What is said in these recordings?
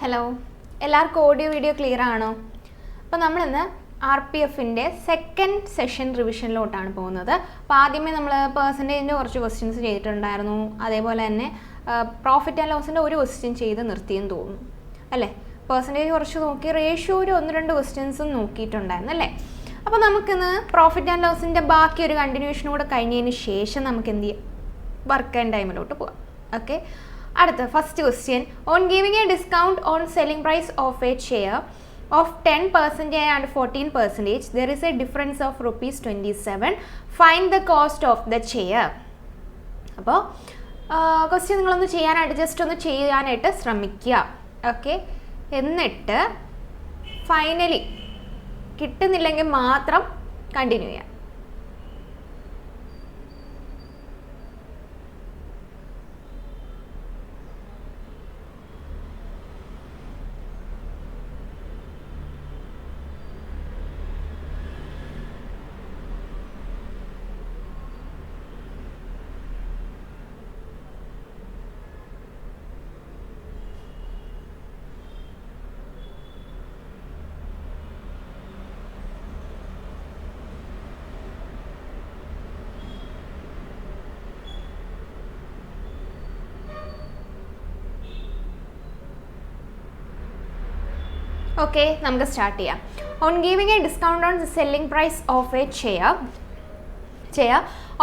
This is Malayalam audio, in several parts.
ഹലോ, എല്ലാവർക്കും ഓഡിയോ വീഡിയോ ക്ലിയർ ആണോ? അപ്പോൾ നമ്മളിന്ന് RPF-ൻ്റെ സെക്കൻഡ് സെഷൻ റിവിഷനിലോട്ടാണ് പോകുന്നത്. അപ്പോൾ ആദ്യമേ നമ്മൾ പെർസെൻറ്റേജിൻ്റെ കുറച്ച് ക്വസ്റ്റ്യൻസ് ചെയ്തിട്ടുണ്ടായിരുന്നു. അതേപോലെ തന്നെ പ്രോഫിറ്റ് ആൻഡ് ലോസിൻ്റെ ഒരു ക്വസ്റ്റ്യൻ ചെയ്ത് നിർത്തിയെന്ന് തോന്നുന്നു അല്ലേ. പെർസെൻറ്റേജ് കുറച്ച് നോക്കി, റേഷ്യോ ഒരു 1-2 ക്വസ്റ്റ്യൻസും നോക്കിയിട്ടുണ്ടായിരുന്നു അല്ലേ. അപ്പോൾ നമുക്കിന്ന് പ്രോഫിറ്റ് ആൻഡ് ലോസിൻ്റെ ബാക്കി ഒരു കണ്ടിന്യൂഷനും കൂടെ കഴിഞ്ഞതിന് ശേഷം നമുക്ക് എന്ത് ചെയ്യാം, വർക്ക് ആൻഡ് ടൈമിലോട്ട് പോകാം. ഓക്കെ, അടുത്ത first question, on giving a discount on selling price of a share of 10% and 14%, there is a difference of ₹27. Find the cost of the share. അപ്പോൾ ക്വസ്റ്റ്യൻ നിങ്ങളൊന്ന് ചെയ്യാനായിട്ട് ജസ്റ്റ് ഒന്ന് ചെയ്യാനായിട്ട് ശ്രമിക്കുക. ഓക്കെ, എന്നിട്ട് ഫൈനലി കിട്ടുന്നില്ലെങ്കിൽ മാത്രം കണ്ടിന്യൂ ചെയ്യാം. ഓക്കെ, നമുക്ക് സ്റ്റാർട്ട് ചെയ്യാം. On giving a discount on selling price of a share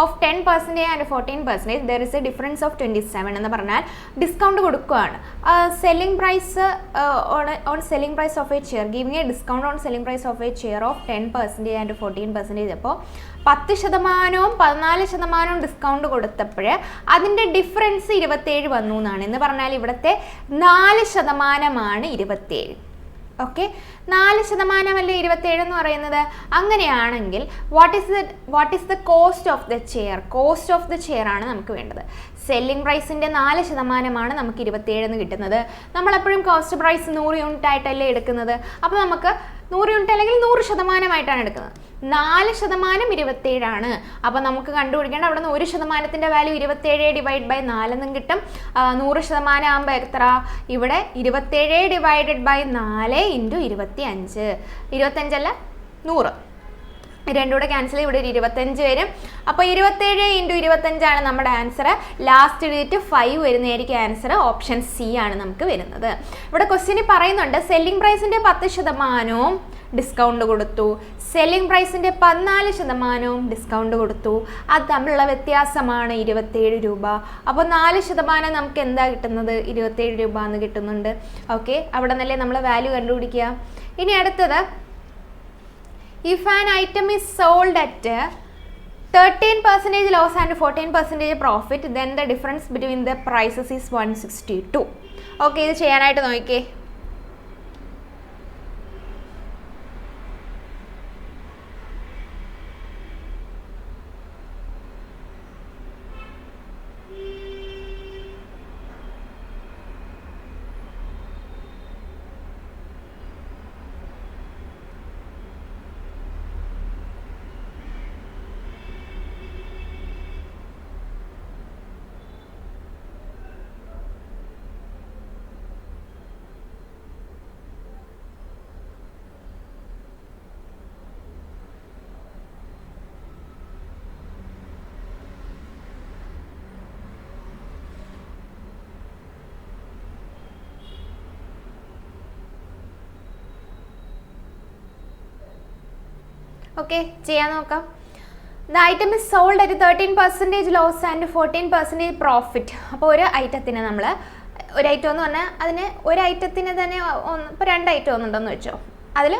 of 10% and 14%, there is a difference of 27 എന്ന് പറഞ്ഞാൽ ഡിസ്കൗണ്ട് കൊടുക്കുകയാണ്. Selling price on selling price of a share, giving a discount on selling price of a share of 10% and 14%. അപ്പോൾ 10%, 14% ഡിസ്കൗണ്ട് കൊടുത്തപ്പോൾ അതിൻ്റെ ഡിഫറൻസ് 27 വന്നു എന്നാണ്. എന്ന് പറഞ്ഞാൽ ഇവിടുത്തെ 4% 27. ഓക്കെ, 4% അല്ലേ 27 എന്ന് പറയുന്നത്. അങ്ങനെയാണെങ്കിൽ what is the cost of the share? Cost of the share ആണ് നമുക്ക് വേണ്ടത്. സെല്ലിംഗ് പ്രൈസിൻ്റെ 4% നമുക്ക് 27 കിട്ടുന്നത്. നമ്മളെപ്പോഴും കോസ്റ്റ് പ്രൈസ് 100 യൂണിറ്റ് ആയിട്ടല്ലേ എടുക്കുന്നത്. അപ്പോൾ നമുക്ക് 100 യൂണിറ്റ് അല്ലെങ്കിൽ 100% എടുക്കുന്നത്. 4% 27. അപ്പോൾ നമുക്ക് കണ്ടുപിടിക്കേണ്ട അവിടെ നിന്ന് 1%ൻ്റെ വാല്യൂ 27 ഡിവൈഡ് ബൈ 4 എന്നും കിട്ടും. 100% ആകുമ്പോൾ എത്ര? ഇവിടെ 27 ഡിവൈഡഡ് ബൈ 4 ഇൻറ്റു 25. 25 അല്ല 100, രണ്ടും കൂടെ ക്യാൻസൽ ചെയ്ത് ഇവിടെ ഒരു 25 വരും. അപ്പോൾ 27 ഇൻറ്റു 25 നമ്മുടെ ആൻസർ. ലാസ്റ്റ് ഡിജിറ്റ് 5 വരുന്നതായിരിക്കും ആൻസർ. ഓപ്ഷൻ സി ആണ് നമുക്ക് വരുന്നത്. ഇവിടെ ക്വസ്റ്റ്യനിൽ പറയുന്നുണ്ട് സെല്ലിംഗ് പ്രൈസിൻ്റെ 10% ഡിസ്കൗണ്ട് കൊടുത്തു, സെല്ലിംഗ് പ്രൈസിൻ്റെ 14% ഡിസ്കൗണ്ട് കൊടുത്തു. അത് തമ്മിലുള്ള വ്യത്യാസമാണ് 27 രൂപ. അപ്പോൾ 4% നമുക്ക് എന്താ കിട്ടുന്നത്? 27 രൂപ എന്ന് കിട്ടുന്നുണ്ട്. ഓക്കെ, അവിടെ നിന്നല്ലേ നമ്മൾ വാല്യൂ കണ്ടുപിടിക്കുക. ഇനി അടുത്തത്, if an item is sold at 13% loss and 14% profit, then the difference between the prices is 162. Okay, ഇത് ചെയ്യാനായിട്ട് നോക്കിക്കേ. ഓക്കെ, ചെയ്യാൻ നോക്കാം. The item is sold at 13% loss and 14% profit. അപ്പോൾ ഒരു ഐറ്റത്തിന് നമ്മൾ ഒരു ഐറ്റം എന്ന് പറഞ്ഞാൽ അതിന് ഒരു ഐറ്റത്തിന് തന്നെ ഇപ്പോൾ 2 ഐറ്റം ഒന്നുണ്ടെന്ന് വെച്ചോ. അതിൽ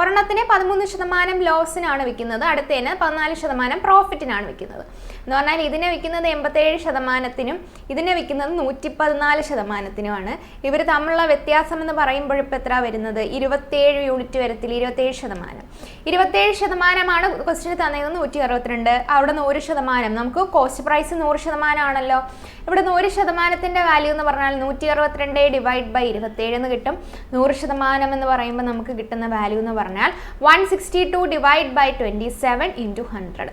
ഒരെണ്ണത്തിന് 13% ലോസിനാണ് വിൽക്കുന്നത്, അടുത്തതിന് 14% പ്രോഫിറ്റിനാണ് വിൽക്കുന്നത്. എന്ന് പറഞ്ഞാൽ ഇതിനെ വിൽക്കുന്നത് 87%-നും ഇതിനെ വിൽക്കുന്നത് 114%-നുമാണ്. ഇവർ തമ്മിലുള്ള വ്യത്യാസം എന്ന് പറയുമ്പോൾ ഇപ്പോൾ എത്ര വരുന്നത്? 27 യൂണിറ്റ് വരത്തില്ല, 27%. 27%ആണ് ക്വസ്റ്റ്യൻ തന്നിരുന്നത് 162. അവിടെ 100%, നമുക്ക് കോസ്റ്റ് പ്രൈസ് 100% ആണല്ലോ. ഇവിടെ 100%ൻ്റെ വാല്യൂ എന്ന് പറഞ്ഞാൽ 162 ഡിവൈഡ് ബൈ 27 എന്ന് കിട്ടും. 100% എന്ന് പറയുമ്പോൾ നമുക്ക് കിട്ടുന്ന വാല്യൂ എന്ന് പറഞ്ഞാൽ 162 ഡിവൈഡ് ബൈ 27 ഇൻറ്റു 100.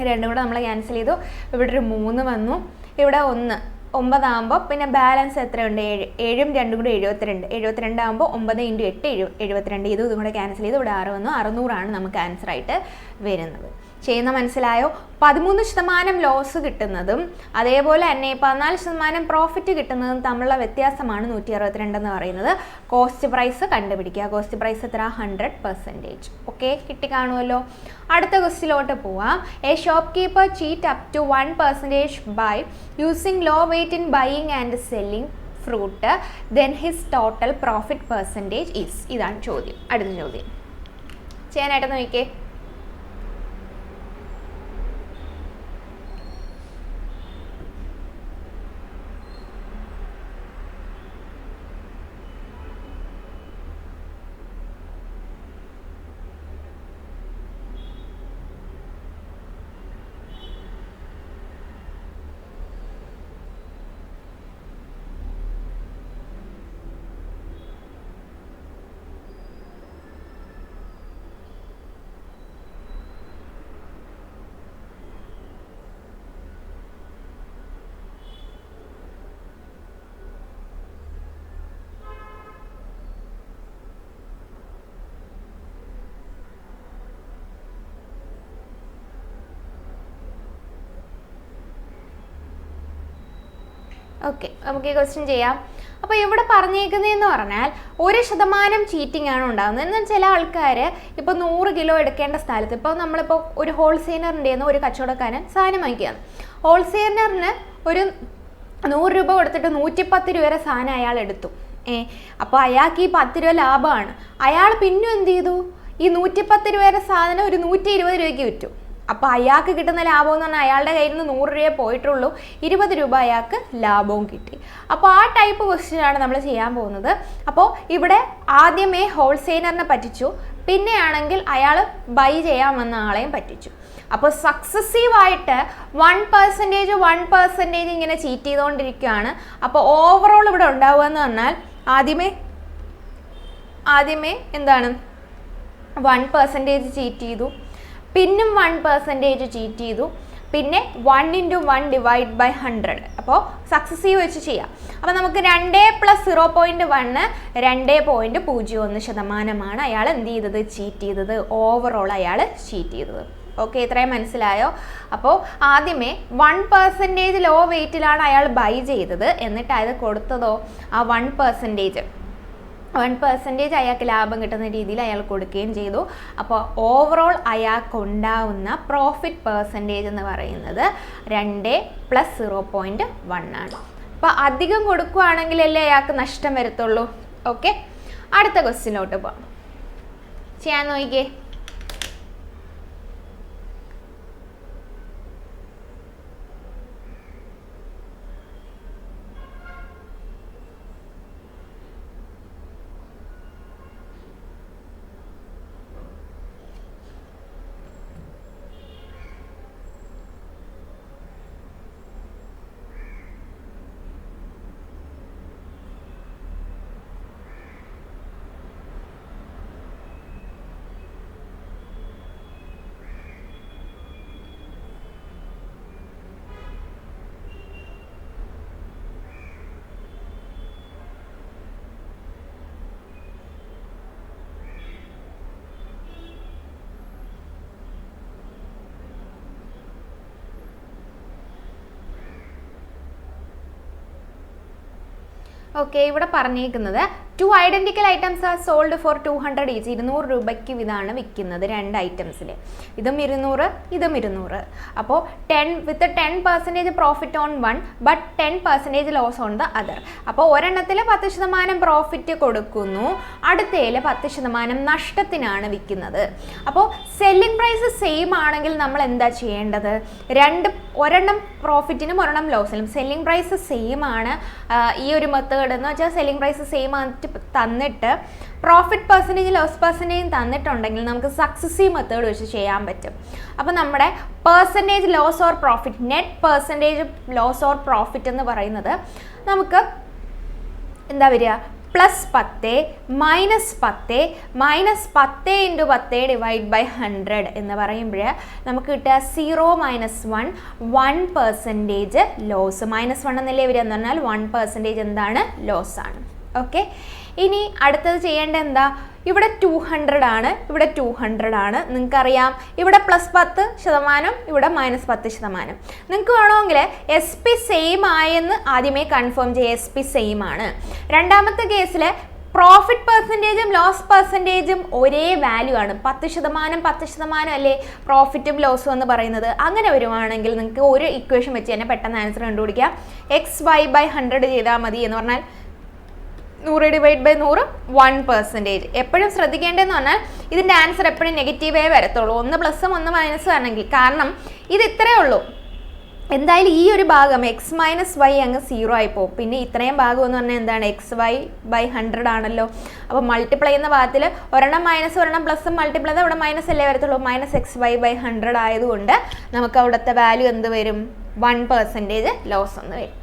രണ്ടും കൂടെ നമ്മൾ ക്യാൻസൽ ചെയ്തു. ഇവിടെ ഒരു 3 വന്നു, ഇവിടെ 1 9 ആകുമ്പോൾ പിന്നെ ബാലൻസ് എത്രയുണ്ട്? 7 ഉം 2 കൂടി 72. 72 ആകുമ്പോൾ 9 × 8 72. ഇതും കൂടെ ക്യാൻസൽ ചെയ്ത് ഇവിടെ 6 വന്നു. 600 നമുക്ക് ആൻസറായിട്ട് വരുന്നത്. ചെയ്യുന്ന മനസ്സിലായോ? 13% ലോസ് കിട്ടുന്നതും അതേപോലെ തന്നെ 14% പ്രോഫിറ്റ് കിട്ടുന്നതും തമ്മിലുള്ള വ്യത്യാസമാണ് 162 എന്ന് പറയുന്നത്. കോസ്റ്റ് പ്രൈസ് കണ്ടുപിടിക്കുക. കോസ്റ്റ് പ്രൈസ് എത്ര? 100%. ഓക്കെ, കിട്ടിക്കാണുമല്ലോ. അടുത്ത ക്വസ്റ്റിലോട്ട് പോവാം. A shopkeeper cheat up to 1% by using low weight in buying and selling fruit, then his total profit percentage is. ഇതാണ് ചോദ്യം. അടുത്ത ചോദ്യം ചെയ്യാനായിട്ട് നോക്കിക്കേ. ഓക്കെ, നമുക്ക് ഈ ക്വസ്റ്റ്യൻ ചെയ്യാം. അപ്പോൾ ഇവിടെ പറഞ്ഞേക്കുന്നതെന്ന് പറഞ്ഞാൽ 1% ചീറ്റിംഗ് ആണ് ഉണ്ടാകുന്നത്. എന്നാൽ ചില ആൾക്കാർ ഇപ്പോൾ 100 കിലോ എടുക്കേണ്ട സ്ഥലത്ത്, ഇപ്പോൾ നമ്മളിപ്പോൾ ഒരു ഹോൾസെയിലറിൻ്റെ ഒരു കച്ചവടക്കാരൻ സാധനം വാങ്ങിക്കുകയാണ്. ഹോൾസെയിലറിന് ഒരു 100 രൂപ കൊടുത്തിട്ട് 110 രൂപയുടെ സാധനം അയാൾ എടുത്തു. അപ്പോൾ അയാൾക്ക് ഈ 10 രൂപ ലാഭമാണ്. അയാൾ പിന്നെ എന്ത് ചെയ്തു? ഈ 110 രൂപയുടെ സാധനം ഒരു 120 രൂപയ്ക്ക് വിറ്റു. അപ്പോൾ അയാൾക്ക് കിട്ടുന്ന ലാഭം എന്ന് പറഞ്ഞാൽ അയാളുടെ കയ്യിൽ നിന്ന് 100 രൂപയെ പോയിട്ടുള്ളൂ, 20 രൂപ അയാൾക്ക് ലാഭവും കിട്ടി. അപ്പോൾ ആ ടൈപ്പ് ക്വസ്റ്റ്യനാണ് നമ്മൾ ചെയ്യാൻ പോകുന്നത്. അപ്പോൾ ഇവിടെ ആദ്യമേ ഹോൾസെയിലറിനെ പറ്റിച്ചു, പിന്നെയാണെങ്കിൽ അയാൾ ബൈ ചെയ്യാൻ വന്ന ആളെയും പറ്റിച്ചു. അപ്പോൾ സക്സസീവായിട്ട് 1% ഇങ്ങനെ ചീറ്റ് ചെയ്തുകൊണ്ടിരിക്കുകയാണ്. അപ്പോൾ ഓവറോൾ ഇവിടെ ഉണ്ടാവുക എന്ന് പറഞ്ഞാൽ ആദ്യമേ എന്താണ് 1% ചീറ്റ് ചെയ്തു, പിന്നും 1% ചീറ്റ് ചെയ്തു, പിന്നെ 1 × 1 ഡിവൈഡ് ബൈ 100. അപ്പോൾ സക്സസീവ് വെച്ച് ചെയ്യാം. അപ്പോൾ നമുക്ക് 2 + 0.1 2.01% അയാൾ എന്ത് ചെയ്തത്? ചീറ്റ് ചെയ്തത്. ഓവറോൾ അയാൾ ചീറ്റ് ചെയ്തത്. ഓക്കെ, ഇത്രയും മനസ്സിലായോ? അപ്പോൾ ആദ്യമേ 1% ലോ വെയിറ്റിലാണ് അയാൾ ബൈ ചെയ്തത്. എന്നിട്ട് അത് കൊടുത്തതോ ആ 1% അയാൾക്ക് ലാഭം കിട്ടുന്ന രീതിയിൽ അയാൾ കൊടുക്കുകയും ചെയ്തു. അപ്പോൾ ഓവറോൾ അയാൾക്കുണ്ടാവുന്ന പ്രോഫിറ്റ് പെർസെൻറ്റേജ് എന്ന് പറയുന്നത് 2 + 0.1 ആണ്. അപ്പോൾ അധികം കൊടുക്കുകയാണെങ്കിലല്ലേ അയാൾക്ക് നഷ്ടം വരത്തുള്ളൂ. ഓക്കെ, അടുത്ത ക്വസ്റ്റ്യനിലോട്ട് പോകാം. ചെയ്യാൻ നോക്കിക്കേ. ഓക്കെ, ഇവിടെ പറഞ്ഞേക്കുന്നത് 2 identical items are sold for 200 each. 200 രൂപയ്ക്ക് ഇതാണ് വിൽക്കുന്നത് 2 ഐറ്റംസിൽ. ഇതും 200, ഇതും 200. അപ്പോൾ 10% profit on one but 10% loss on the other. അപ്പോൾ ഒരെണ്ണത്തിൽ 10% പ്രോഫിറ്റ് കൊടുക്കുന്നു, അടുത്തതിൽ 10% നഷ്ടത്തിനാണ് വിൽക്കുന്നത്. അപ്പോൾ സെല്ലിംഗ് പ്രൈസ് സെയിം ആണെങ്കിൽ നമ്മൾ എന്താ ചെയ്യേണ്ടത്? ഒരെണ്ണം പ്രോഫിറ്റിനും ഒരെണ്ണം ലോസിനും. സെല്ലിംഗ് പ്രൈസ് സെയിം ആണ്. ഈ ഒരു മെത്തേഡ് എന്ന് വെച്ചാൽ സെല്ലിംഗ് പ്രൈസ് സെയിം ആയിട്ട് തന്നിട്ട് പ്രോഫിറ്റ് പെർസെൻറ്റേജ് ലോസ് പെർസെൻറ്റേജും തന്നിട്ടുണ്ടെങ്കിൽ നമുക്ക് സക്സസീവ് മെത്തേഡ് വെച്ച് ചെയ്യാൻ പറ്റും. അപ്പോൾ നമ്മുടെ percentage loss or profit, net percentage loss or profit എന്ന് പറയുന്നത് നമുക്ക് എന്താ വരിക? +10 -10 -10 × 10 ഡിവൈഡ് ബൈ 100 എന്ന് പറയുമ്പോൾ നമുക്ക് കിട്ടുക 0 - 1% ലോസ്. -1 എന്നല്ലേ വരിക എന്ന് പറഞ്ഞാൽ 1% എന്താണ്? ലോസ് ആണ്. ഓക്കെ, ഇനി അടുത്തത് ചെയ്യേണ്ടത് എന്താ? ഇവിടെ 200 ആണ്, ഇവിടെ 200 ആണ്. നിങ്ങൾക്കറിയാം ഇവിടെ +10%, ഇവിടെ -10%. നിങ്ങൾക്ക് വേണമെങ്കിൽ SP സെയിം ആയെന്ന് ആദ്യമേ കൺഫേം ചെയ്യുക. SP സെയിം ആണ്. രണ്ടാമത്തെ കേസിൽ പ്രോഫിറ്റ് പെർസെൻറ്റേജും ലോസ് പെർസെൻറ്റേജും ഒരേ വാല്യൂ ആണ്. 10% അല്ലേ പ്രോഫിറ്റും ലോസും എന്ന് പറയുന്നത്. അങ്ങനെ വരുവാണെങ്കിൽ നിങ്ങൾക്ക് ഒരു ഇക്വേഷൻ വെച്ച് തന്നെ പെട്ടെന്ന് ആൻസർ കണ്ടുപിടിക്കാം. XY/100 ചെയ്താൽ മതി. എന്ന് പറഞ്ഞാൽ 100 ഡിവൈഡ് ബൈ 100 1%. എപ്പോഴും ശ്രദ്ധിക്കേണ്ടതെന്ന് പറഞ്ഞാൽ ഇതിൻ്റെ ആൻസർ എപ്പോഴും നെഗറ്റീവേ വരത്തുള്ളൂ. 1 പ്ലസും 1 മൈനസും ആണെങ്കിൽ. കാരണം ഇത് ഇത്രയേ ഉള്ളൂ. എന്തായാലും ഈ ഒരു ഭാഗം x - y അങ്ങ് 0 ആയി പോകും. പിന്നെ ഇത്രയും ഭാഗം എന്ന് പറഞ്ഞാൽ എന്താണ്? XY/100 ആണല്ലോ. അപ്പോൾ മൾട്ടിപ്ലൈ ചെയ്യുന്ന ഭാഗത്തിൽ ഒരെണ്ണം മൈനസ് ഒരെണ്ണം പ്ലസും മൾട്ടിപ്ലൈ ചെയ്താൽ അവിടെ മൈനസ് അല്ലേ വരത്തുള്ളൂ. -XY/100 ആയതുകൊണ്ട് നമുക്ക് അവിടുത്തെ വാല്യൂ എന്ത് വരും? 1% ലോസ് എന്ന് വരും.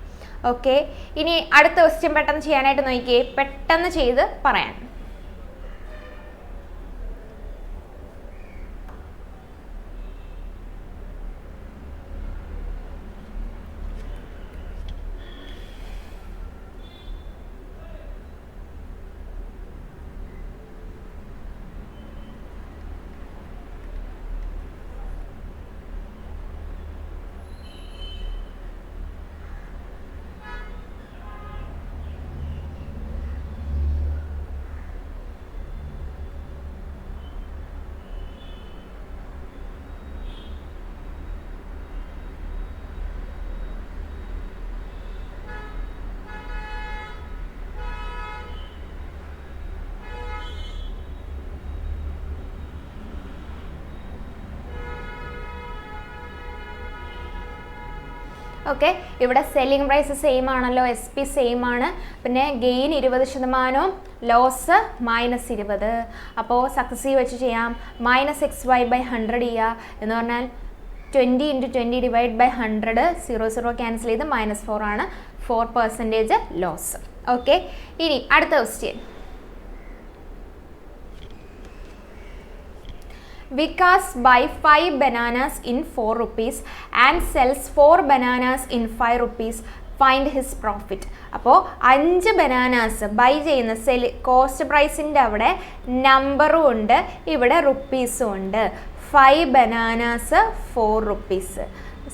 ഓക്കെ, ഇനി അടുത്ത ക്വസ്റ്റ്യൻ പെട്ടെന്ന് ചെയ്യാനായിട്ട് നോക്കിയേ. പെട്ടെന്ന് ചെയ്ത് പറയാൻ. ഓക്കെ, ഇവിടെ സെല്ലിംഗ് പ്രൈസ് സെയിം ആണല്ലോ. SP സെയിം ആണ്. പിന്നെ ഗെയിൻ 20%, ലോസ് -20. അപ്പോൾ സക്സസീവ് വെച്ച് ചെയ്യാം. -XY/100 ചെയ്യുക. എന്ന് പറഞ്ഞാൽ 20 × 20 ഡിവൈഡ് ബൈ 100. 0 ക്യാൻസൽ ചെയ്ത് -4 ആണ്. 4% ലോസ്. ഓക്കെ, ഇനി അടുത്ത question. Vikas buy 5 bananas in 4 rupees and sells 4 bananas in 5 rupees. Find his profit. അപ്പോൾ 5 ബനാനാസ് ബൈ ചെയ്യുന്ന കോസ്റ്റ് പ്രൈസിൻ്റെ അവിടെ നമ്പറും ഉണ്ട്, ഇവിടെ റുപ്പീസും ഉണ്ട്. 5 ബനാനാസ് 4 rupees.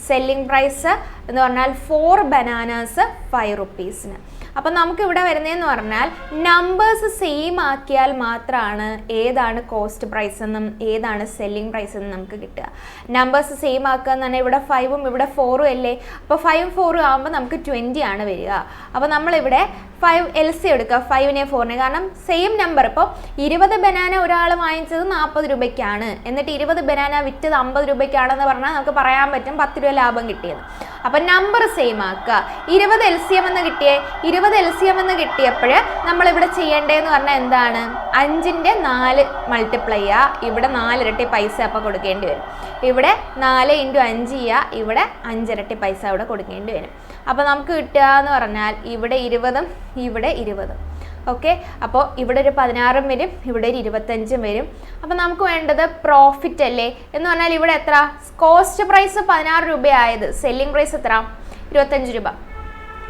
സെല്ലിംഗ് പ്രൈസ് എന്ന് പറഞ്ഞാൽ 4 ബനാനാസ് 5 rupeesന്. അപ്പം നമുക്ക് ഇവിടെ വരുന്നതെന്ന് പറഞ്ഞാൽ നമ്പേഴ്സ് സെയിം ആക്കിയാൽ മാത്രമാണ് ഏതാണ് കോസ്റ്റ് പ്രൈസ് എന്നും ഏതാണ് സെല്ലിംഗ് പ്രൈസ് എന്നും നമുക്ക് കിട്ടുക. നമ്പേഴ്സ് സെയിം ആക്കുക എന്ന് പറഞ്ഞാൽ ഇവിടെ 5ഉം ഇവിടെ 4ഉം അല്ലേ. അപ്പോൾ 5ഉം 4ഉം ആകുമ്പോൾ നമുക്ക് 20 ആണ് വരിക. അപ്പോൾ നമ്മളിവിടെ 5 LC എടുക്കുക, 5നെ 4നെ. കാരണം സെയിം നമ്പർ. ഇപ്പോൾ 20 ബനാന ഒരാൾ വാങ്ങിച്ചത് 40 രൂപയ്ക്കാണ്, എന്നിട്ട് 20 ബനാന വിറ്റത് 50 രൂപയ്ക്കാണെന്ന് പറഞ്ഞാൽ നമുക്ക് പറയാൻ പറ്റും 10 രൂപ ലാഭം കിട്ടിയത്. അപ്പം നമ്പർ സെയിം ആക്കുക. 20 LCM എന്ന് കിട്ടിയേ. 20 LCM എന്ന് കിട്ടിയപ്പോൾ നമ്മളിവിടെ ചെയ്യേണ്ടതെന്ന് പറഞ്ഞാൽ എന്താണ്? 5ൻ്റെ 4 മൾട്ടിപ്ലൈ ചെയ്യുക. ഇവിടെ 4 ഇരട്ടി പൈസ അപ്പോൾ കൊടുക്കേണ്ടി വരും. ഇവിടെ 4 × 5 ചെയ്യുക. ഇവിടെ 5 ഇരട്ടി പൈസ ഇവിടെ കൊടുക്കേണ്ടി വരും. അപ്പോൾ നമുക്ക് കിട്ടുക എന്ന് പറഞ്ഞാൽ ഇവിടെ 20ഉം ഇവിടെ 20ഉം. ഓക്കെ, അപ്പോൾ ഇവിടെ ഒരു 16ഉം വരും, ഇവിടെ ഒരു 25ഉം വരും. അപ്പോൾ നമുക്ക് വേണ്ടത് പ്രോഫിറ്റ് അല്ലേ. എന്ന് പറഞ്ഞാൽ ഇവിടെ എത്ര? കോസ്റ്റ് പ്രൈസ് 16 രൂപയായത്, സെല്ലിംഗ് പ്രൈസ് എത്ര? 25 രൂപ.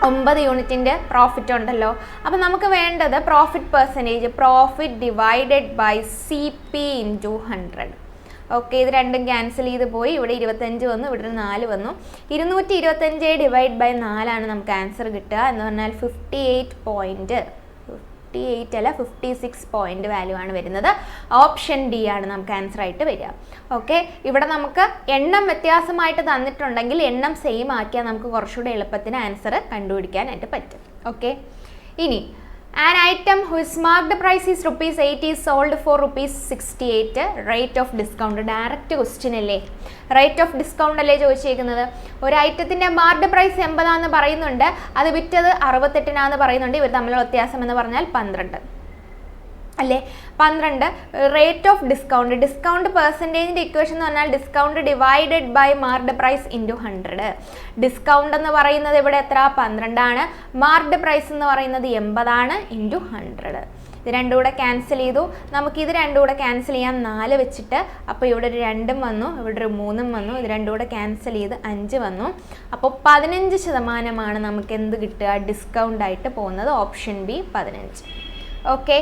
9 യൂണിറ്റിൻ്റെ പ്രോഫിറ്റ് ഉണ്ടല്ലോ. അപ്പോൾ നമുക്ക് വേണ്ടത് profit percentage. Profit divided by CP × 100. Okay, ഇത് രണ്ടും ക്യാൻസൽ ചെയ്ത് പോയി. ഇവിടെ 25 വന്നു, ഇവിടെ 4 വന്നു. 225 ഡിവൈഡ് ബൈ 4 ആണ് നമുക്ക് ആൻസർ കിട്ടുക. എന്ന് പറഞ്ഞാൽ 56 പോയിന്റ് വാല്യൂ ആണ് വരുന്നത്. ഓപ്ഷൻ D ആണ് നമുക്ക് ആൻസർ ആയിട്ട് വരിക. ഓക്കെ, ഇവിടെ നമുക്ക് എണ്ണം വ്യത്യാസമായിട്ട് തന്നിട്ടുണ്ടെങ്കിൽ എണ്ണം സെയിം ആക്കിയാൽ നമുക്ക് കുറച്ചുകൂടെ എളുപ്പത്തിന് ആൻസർ കണ്ടുപിടിക്കാനായിട്ട് പറ്റും. ഓക്കെ, ഇനി an item whose marked price is ₹8 is sold for ₹68. rate of discount. Direct question അല്ലേ, റേറ്റ് ഓഫ് ഡിസ്കൗണ്ട് അല്ലേ ചോദിച്ചേക്കുന്നത്. ഒരു ഐറ്റത്തിൻ്റെ മാർക്ക്ഡ് പ്രൈസ് 80 ആണെന്ന് പറയുന്നുണ്ട്, അത് വിറ്റത് 68 പറയുന്നുണ്ട്. ഇവർ തമ്മിലുള്ള വ്യത്യാസം എന്ന് പറഞ്ഞാൽ 12. അല്ലേ? 12 റേറ്റ് ഓഫ് ഡിസ്കൗണ്ട്. ഡിസ്കൗണ്ട് പെർസെൻറ്റേജിൻ്റെ ഇക്വേഷൻ എന്ന് പറഞ്ഞാൽ discount divided by marked price into 100. Discount എന്ന് പറയുന്നത് ഇവിടെ എത്ര? 12 ആണ്. മാർക്ക്ഡ് പ്രൈസ് എന്ന് പറയുന്നത് 80 ആണ് ഇൻറ്റു 100. ഇത് രണ്ടും കൂടെ ക്യാൻസൽ ചെയ്തു. നമുക്കിത് രണ്ടും കൂടെ ക്യാൻസൽ ചെയ്യാം 4 വെച്ചിട്ട്. അപ്പോൾ ഇവിടെ ഒരു 2 വന്നു, ഇവിടെ ഒരു 3 വന്നു. ഇത് രണ്ടും കൂടെ ക്യാൻസൽ ചെയ്ത് 5 വന്നു. അപ്പോൾ 15% നമുക്ക് എന്ത് കിട്ടുക? ഡിസ്കൗണ്ട് ആയിട്ട് പോകുന്നത്. Option B 15. ഓക്കെ,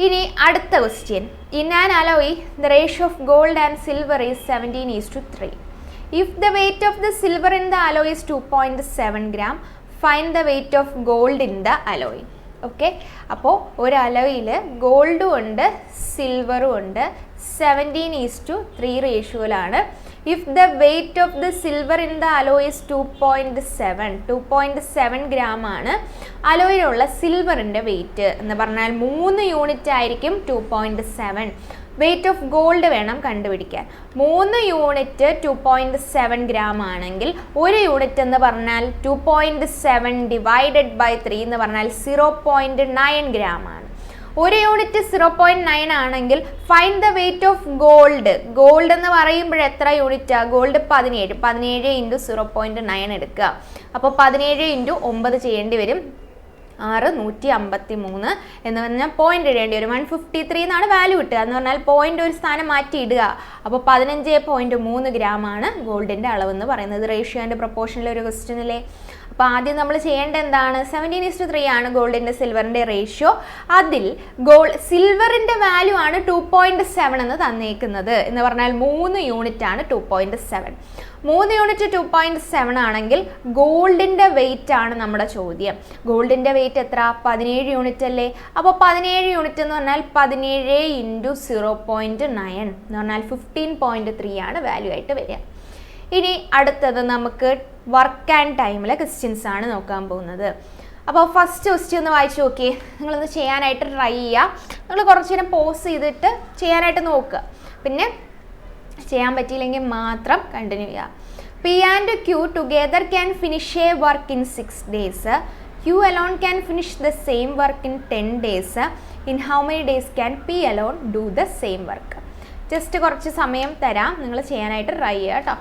ഇനി അടുത്ത question. In an alloy the ratio of gold and silver is 17:3. If the weight of the silver in the alloy is 2.7 gram, find the weight of gold in the alloy. Okay, അപ്പോൾ ഒരു അലോയിൽ ഗോൾഡും ഉണ്ട് സിൽവറും ഉണ്ട്. 17:3 റേഷ്യോയിലാണ്. If the weight of the silver in the alloy is 2.7 gram ആണ് അലോയിലുള്ള സിൽവറിൻ്റെ വെയ്റ്റ് എന്ന് പറഞ്ഞാൽ 3 യൂണിറ്റ് ആയിരിക്കും 2.7. വെയ്റ്റ് ഓഫ് ഗോൾഡ് വേണം കണ്ടുപിടിക്കാൻ. 3 യൂണിറ്റ് 2.7 gram ആണെങ്കിൽ 1 യൂണിറ്റ് എന്ന് പറഞ്ഞാൽ 2.7 ഡിവൈഡഡ് ബൈ 3 എന്ന് പറഞ്ഞാൽ 0.9 gram ആണ്. 1 യൂണിറ്റ് 0.9 ആണെങ്കിൽ find the weight of gold. Gold എന്ന് പറയുമ്പോൾ എത്ര യൂണിറ്റാണ്? ഗോൾഡ് 17. 17 ഇൻറ്റു 0.9 എടുക്കുക. അപ്പോൾ 17 ഇൻറ്റു 9 ചെയ്യേണ്ടി വരും. 153 എന്ന് പറഞ്ഞാൽ പോയിന്റ് ഇടേണ്ടി വരും. 153 എന്നാണ് വാല്യൂ കിട്ടുക. എന്ന് പറഞ്ഞാൽ പോയിന്റ് ഒരു സ്ഥാനം മാറ്റി ഇടുക. അപ്പോൾ 15.3 gram ആണ് ഗോൾഡിൻ്റെ അളവെന്ന് പറയുന്നത്. റേഷ്യോ ആൻഡ് പ്രൊപ്പോർഷനിലെ ഒരു ക്വസ്റ്റ്യൻ അല്ലേ? അപ്പോൾ ആദ്യം നമ്മൾ ചെയ്യേണ്ടത് എന്താണ്? 17:3 ആണ് ഗോൾഡിൻ്റെ സിൽവറിൻ്റെ റേഷ്യോ. അതിൽ സിൽവറിൻ്റെ വാല്യൂ ആണ് 2.7 എന്ന് തന്നേക്കുന്നത്. എന്ന് പറഞ്ഞാൽ 3 യൂണിറ്റ് ആണ് 2.7. 3 യൂണിറ്റ് 2.7 ആണെങ്കിൽ ഗോൾഡിൻ്റെ വെയിറ്റ് ആണ് നമ്മുടെ ചോദ്യം. ഗോൾഡിൻ്റെ വെയിറ്റ് എത്ര? 17 യൂണിറ്റ് അല്ലേ? അപ്പോൾ 17 യൂണിറ്റ് എന്ന് പറഞ്ഞാൽ 17 ഇൻറ്റു 0.9 എന്ന് പറഞ്ഞാൽ 15.3 ആണ് വാല്യൂ ആയിട്ട് വരിക. ഇനി അടുത്തത് നമുക്ക് വർക്ക് ആൻഡ് ടൈമിലെ ക്വസ്റ്റ്യൻസ് ആണ് നോക്കാൻ പോകുന്നത്. അപ്പോൾ ഫസ്റ്റ് ക്വസ്റ്റ്യൻ ഒന്ന് വായിച്ച് നോക്കിയേ. നിങ്ങളൊന്ന് ചെയ്യാനായിട്ട് ട്രൈ ചെയ്യുക. നിങ്ങൾ കുറച്ച് നേരം പോസ് ചെയ്തിട്ട് ചെയ്യാനായിട്ട് നോക്കുക. പിന്നെ ചെയ്യാൻ പറ്റിയില്ലെങ്കിൽ മാത്രം കണ്ടിന്യൂ ചെയ്യുക. P and Q together can finish a work in 6 days. Q alone can finish the same work in 10 days. In how many days can P alone do the same work? Just കുറച്ച് സമയം തരാം, നിങ്ങൾ ചെയ്യാനായിട്ട് ട്രൈ ചെയ്യുക കേട്ടോ.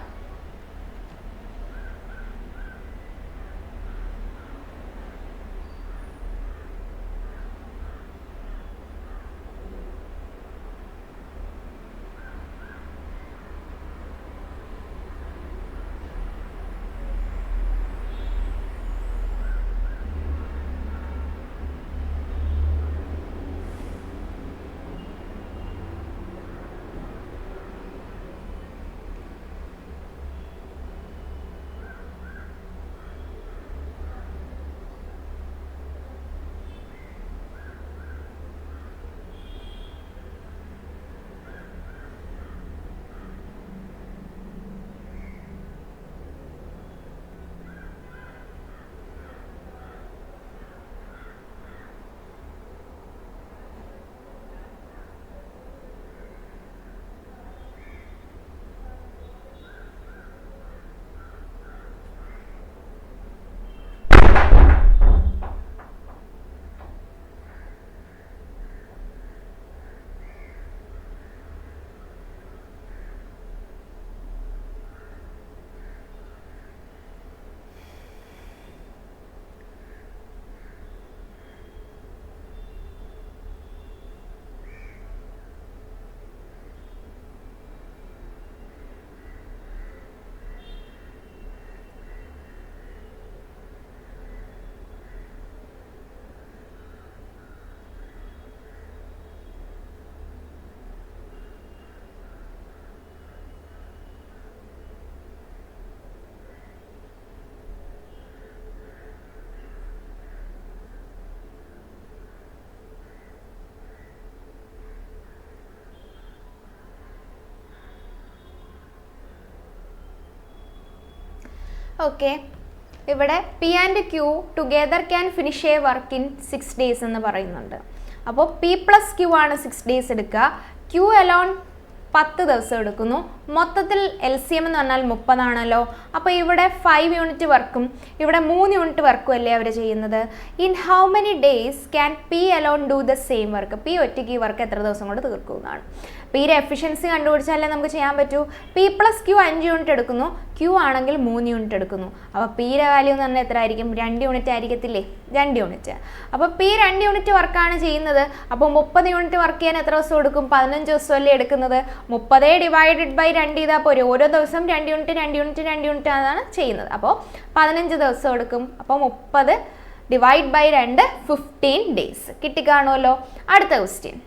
ഓക്കെ, ഇവിടെ P and Q together can finish A work in 6 days എന്ന് പറയുന്നുണ്ട്. അപ്പോൾ P plus Q ആണ് 6 days എടുക്കുക. Q alone 10 ദിവസം എടുക്കുന്നു. മൊത്തത്തിൽ LCM എന്ന് പറഞ്ഞാൽ 30 ആണല്ലോ. അപ്പോൾ ഇവിടെ 5 യൂണിറ്റ് വർക്കും ഇവിടെ 3 യൂണിറ്റ് വർക്കും അല്ലേ അവർ ചെയ്യുന്നത്. In how many days can P alone do the same work? P ഒറ്റയ്ക്ക് ഈ വർക്ക് എത്ര ദിവസം കൊണ്ട് തീർക്കുന്നതാണ്. Pയുടെ എഫിഷ്യൻസി കണ്ടുപിടിച്ചാലേ നമുക്ക് ചെയ്യാൻ പറ്റൂ. P + Q 5 യൂണിറ്റ് എടുക്കുന്നു, Q ആണെങ്കിൽ 3 യൂണിറ്റ് എടുക്കുന്നു. അപ്പോൾ Pയുടെ വാല്യൂ എന്ന് പറഞ്ഞാൽ എത്ര ആയിരിക്കും? 2 യൂണിറ്റ് ആയിരിക്കത്തില്ലേ? 2 യൂണിറ്റ്. അപ്പോൾ P 2 യൂണിറ്റ് വർക്കാണ് ചെയ്യുന്നത്. അപ്പോൾ 30 യൂണിറ്റ് വർക്ക് ചെയ്യാൻ എത്ര ദിവസം എടുക്കും? 15 ദിവസമല്ലേ എടുക്കുന്നത്. 30 ഡിവൈഡഡ് ബൈ 2 ചെയ്താൽ പോരെ. ഓരോ ദിവസം 2 യൂണിറ്റ് 2 യൂണിറ്റ് 2 യൂണിറ്റ് ആണ് ചെയ്യുന്നത്. അപ്പോൾ 15 ദിവസം എടുക്കും. അപ്പോൾ 30 ഡിവൈഡ് ബൈ 2 15 ഡേയ്സ് കിട്ടിക്കാണുമല്ലോ. അടുത്ത ക്വസ്റ്റ്യൻ.